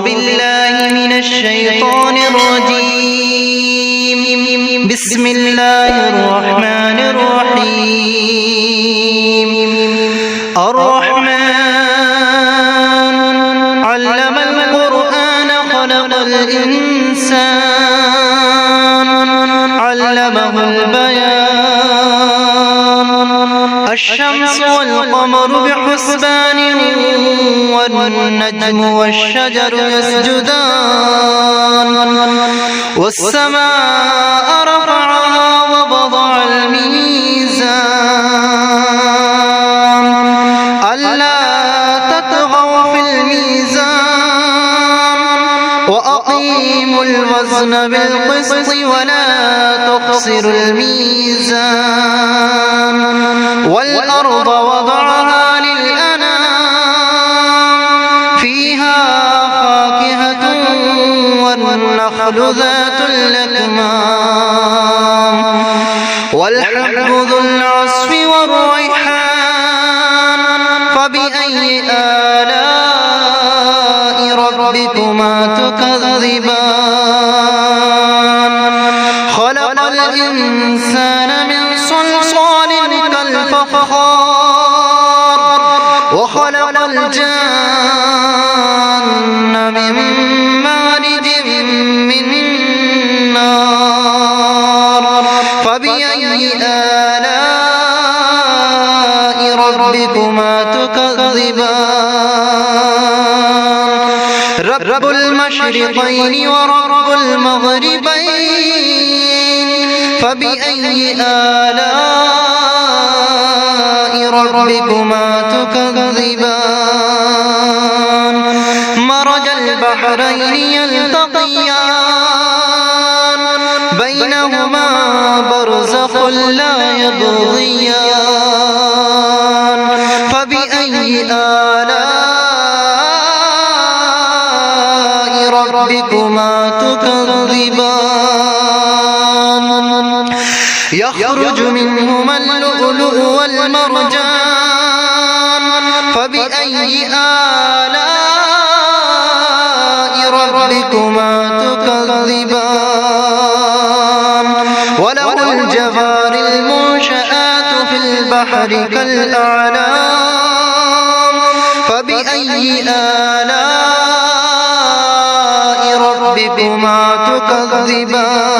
بالله من الشيطان الرجيم. بسم الله الرحمن الرحيم. الرحمن علم القرآن خلق الإنسان علمه البيان. الشمس والقمر بحسبان والنجم والشجر يسجدان. والسماء رفعها ووضع الميزان ألا تطغوا في الميزان وأقيموا الوزن بالقسط ولا تخسروا الميزان. والأرض وضعها للأنام فيها فاكهة والنخل ذات الأكمام والحب ذو العصف والريحان. فبأي آلاء ربكما تكذبان. خلق الإنسان من صلصال كالفخار وخلق الجان من مارج من نار. فبأي آلاء ربكما تكذبان. رب المشرقين ورب المغربين. فبأي آلاء ربكما تكذبان. مرج البحرين يلتقيان بينهما برزخ لا يبغيان. فبأي آلاء ربكما تكذبان. يخرج منهما اللؤلؤ والمرجان. فبأي آلاء ربكما تكذبان. وله الجوار المنشآت في البحر كالأعلام. فبأي آلاء ربكما تكذبان.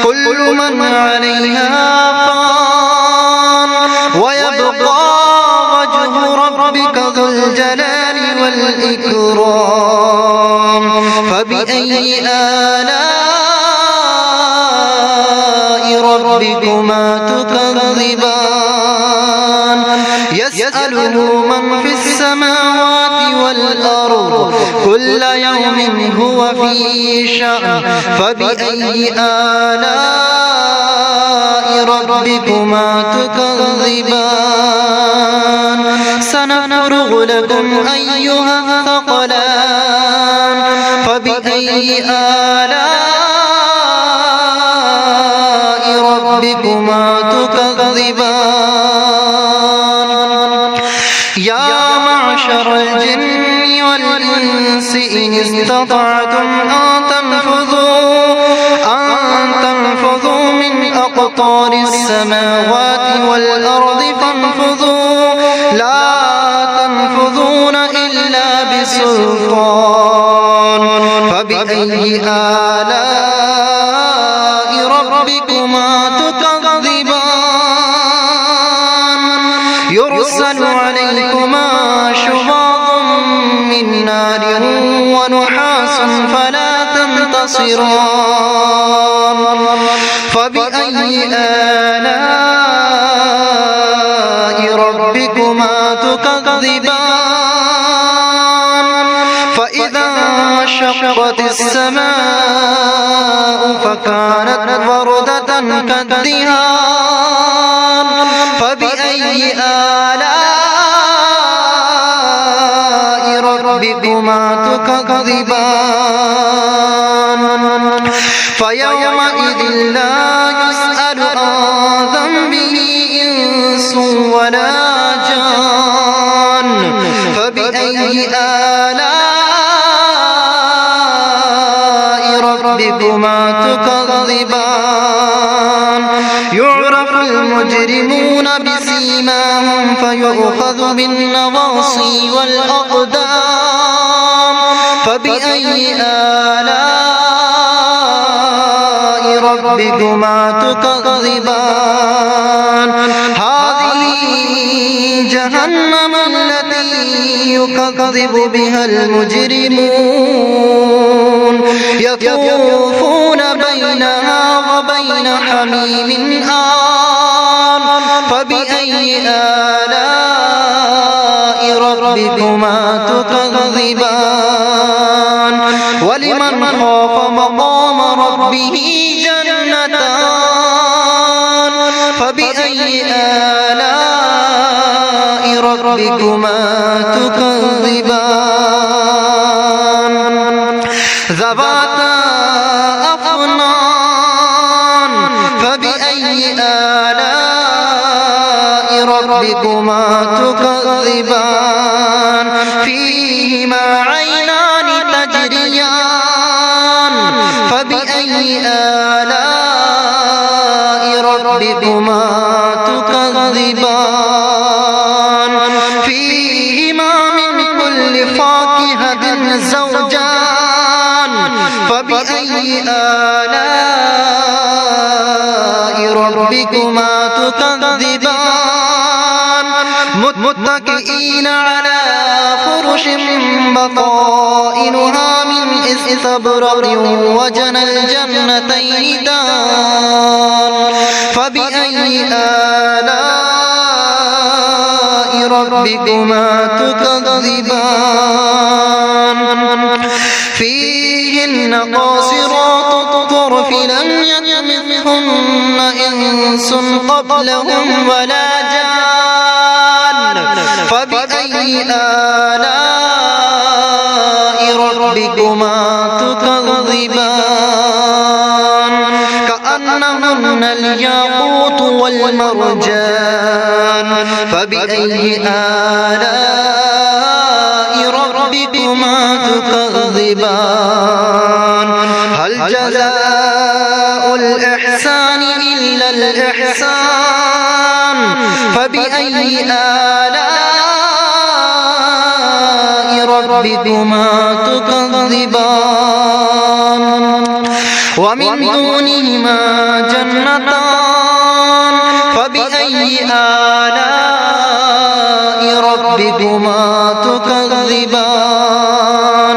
كل من عليها فان ويبقى وجه ربك ذو الجلال والإكرام. فبأي آلاء ربكما تكذبان. يسأله من في السماوات والأرض كل يوم هو في شأن. فبأي آلاء ربكما تكذبان. سنفرغ لكم أيها الثقلان. فبأي آلاء ربكما تكذبان. يا معشر الجن والإنس إن استطعتم أن تنفذوا من أقطار السماوات والأرض فانفذوا لا تنفذون إلا بسلطان. فبأي آلاء ربكما تكذبان. يرسل عليكما شواظ من نار ونحاس فلا تنتصران. فبأي آلاء ربكما تكذبان. فإذا انشقت السماء فكانت وردة كالدهان. فبأي آلاء ربكما تكذبان. فيومئذ لا يسأل عن ذنبه إنس ولا جان. فبأي آلاء ربكما تكذبان يعرف المجرمون بسيماهم فيؤخذ بالنواصي والأقدام فبأي آلاء ربكما تكذبان هذه جهنم التي يكذب بها المجرمون يطوفون بينها وبين حميم آن فبأي آلاء ربكما تكذبان ولمن خاف مقام ربه جنتان فبأي آلاء ربكما تكذبان ذواتا أفنان فبأي آلاء ربكما تكذبان فيهما عينان تجريان فبأي آلاء ربكما تكذبان فيهما من كل فاكهة زوجان فبأي آلاء ربكما تكذبان متكئين على فرش بطائنها من استبرق وجنى الجنتين دان فبأي آلاء ربكما تكذبان فيهن قاصرات الطرف لم يطمثهن إنس قبلهم ولا جان فبأي آلاء ربكما تكذبان كأنهن الياقوت والمرجان فبأي آلاء ربكما تكذبان هل جزاء الإحسان إلا الإحسان فبأي آلاء ربكما تكذبان ومن دونهما جنتان فبأي آلاء ربكما تكذبان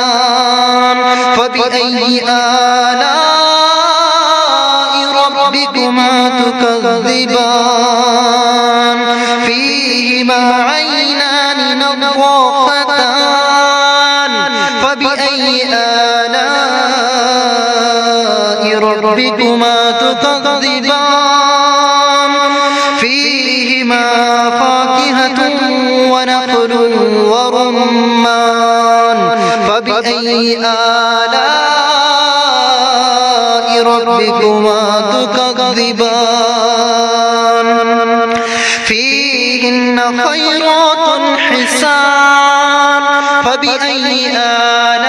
مدهامتان فبأي آلاء ربكما تكذبان فيهما عينان نضاختان فبأي آلاء ربكما تكذبان فيهما فاكهة ونخل ورمان فبأي آلاء ربكما تكذبان فيهن خيرات حسان فبأي آلاء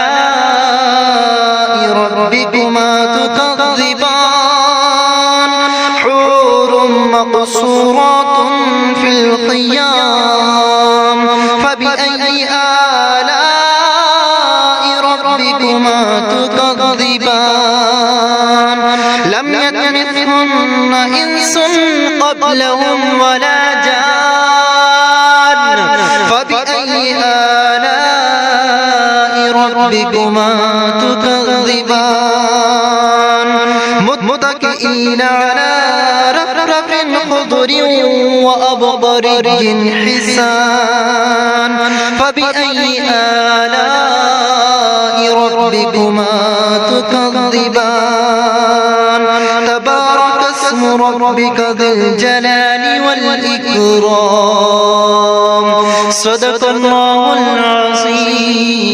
ربكما تكذبان حور مقصورات في الخيام فبأي آلاء ربكما تكذبان لم يطمثهن إنس قبلهم ولا جان فبأي آلاء ربكما تكذبان متكئين على رفرف خضر وأبقري حسان فبأي آلاء ربكما تكذبان تبارك اسم ربك ذي الجلال والإكرام صدق الله العظيم.